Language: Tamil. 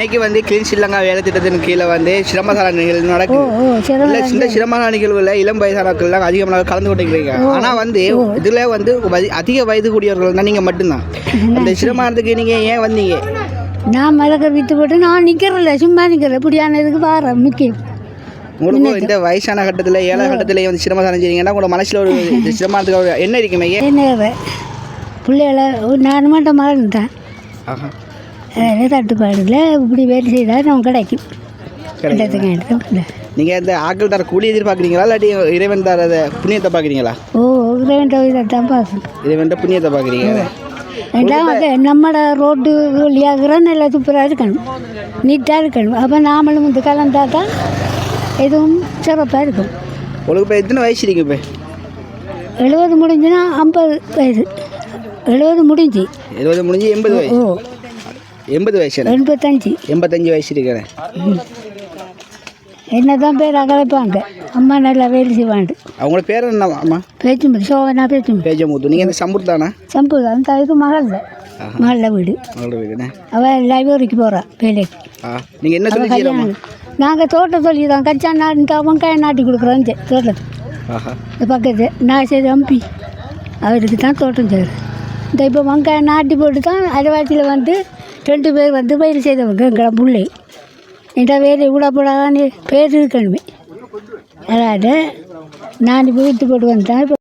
இன்னைக்கு வந்து கிளீன் ஸ்ரீலங்கா வேலை திட்டத்தின் கீழே வந்து சிரமசால நிகழ்வு நடக்குது. இல்லை இந்த சிரமசால நிகழ்வுல இளம் வயசானவர்கள்லாம் அதிகமாக கலந்து கொண்டிருக்கிறீங்க. ஆனால் வந்து இதில் வந்து அதிக வயது கூடியவர்கள் தான் நீங்கள் மட்டும்தான். அந்த சிரமத்துக்கு நீங்கள் ஏன் வந்தீங்க? நான் மதக்க விற்று போட்டு நான் நிற்கிறேன்ல, சும்மா நிற்கிறேன். இப்படியான இதுக்கு பாரு முக்கியம். உங்களுக்கு இந்த வயசான கட்டத்தில் 7 கட்டத்தில் வந்து சிரமசாலம் செய்றீங்கன்னா உங்களோட மனசில் ஒரு சிரமத்துக்கு என்ன இருக்குமே? என்ன பிள்ளைகளை ஒரு 4 மாதம் மறந்துட்டேன். தட்டுப்பாடு இல்லை, இப்படி வேலை செய்தால் நம்ம கிடைக்கும். நீங்கள் இந்த ஆக்கள் தர கூலி எதிர்பார்க்குறீங்களா இல்லாட்டி இறைவன் தர புண்ணியத்தை பார்க்குறீங்களா? இறைவன் தான் பார்க்கணும். இறைவன் புண்ணியத்தை பார்க்குறீங்க. ரெண்டாவது நம்மளோட ரோட்டு வழியாகிற நல்லா சூப்பராக இருக்கணும், நீட்டாக இருக்கணும். அப்போ நாமளும் வந்து கலந்தால் தான் எதுவும் சிறப்பாக இருக்கும். உங்களுக்கு இப்போ எத்தனை வயசு இருக்கு? இப்போ 70 முடிஞ்சுன்னா 50 வயசு. 70 முடிஞ்சு 80 முடிஞ்சு 80 வயசு. 80 வயசு 85 வயசு இருக்கிறேன். என்ன தான் பேர் அகலைப்பாங்க. அம்மா நல்லா வேலை செய்வாண்டு. அவங்களோட பேர் என்ன? அம்மா பேச்சுமுது, சோகனா பேச்சுமுது. நீங்கள் இந்த சம்பூர் தானே? சம்பூர் அந்த இது மகளில் வீடு. அவள் லைப்ரரிக்கு போகிறாள் வேலைக்கு. நீங்கள் என்ன சொல்லி? நாங்கள் தோட்டம் சொல்லி தான் கச்சா நாட்டு வெங்காயம் நாட்டி கொடுக்குறோம் தோட்டத்துக்கு. இந்த பக்கத்து நான் செய்த அம்பி அவருக்கு தான் தோட்டம் செய்கிறேன். இந்த இப்போ வெங்காயம் நாட்டி போட்டு தான் அரைவாச்சியில் வந்து 2 பேர் வந்து பயிர் செய்தவங்க எங்களை பிள்ளை. என்கிட்ட வேலை கூட போடாதான்னு பேர் இருக்கணுமே. அதாவது நான் இப்போ விற்று போட்டு வந்தேன். இப்போ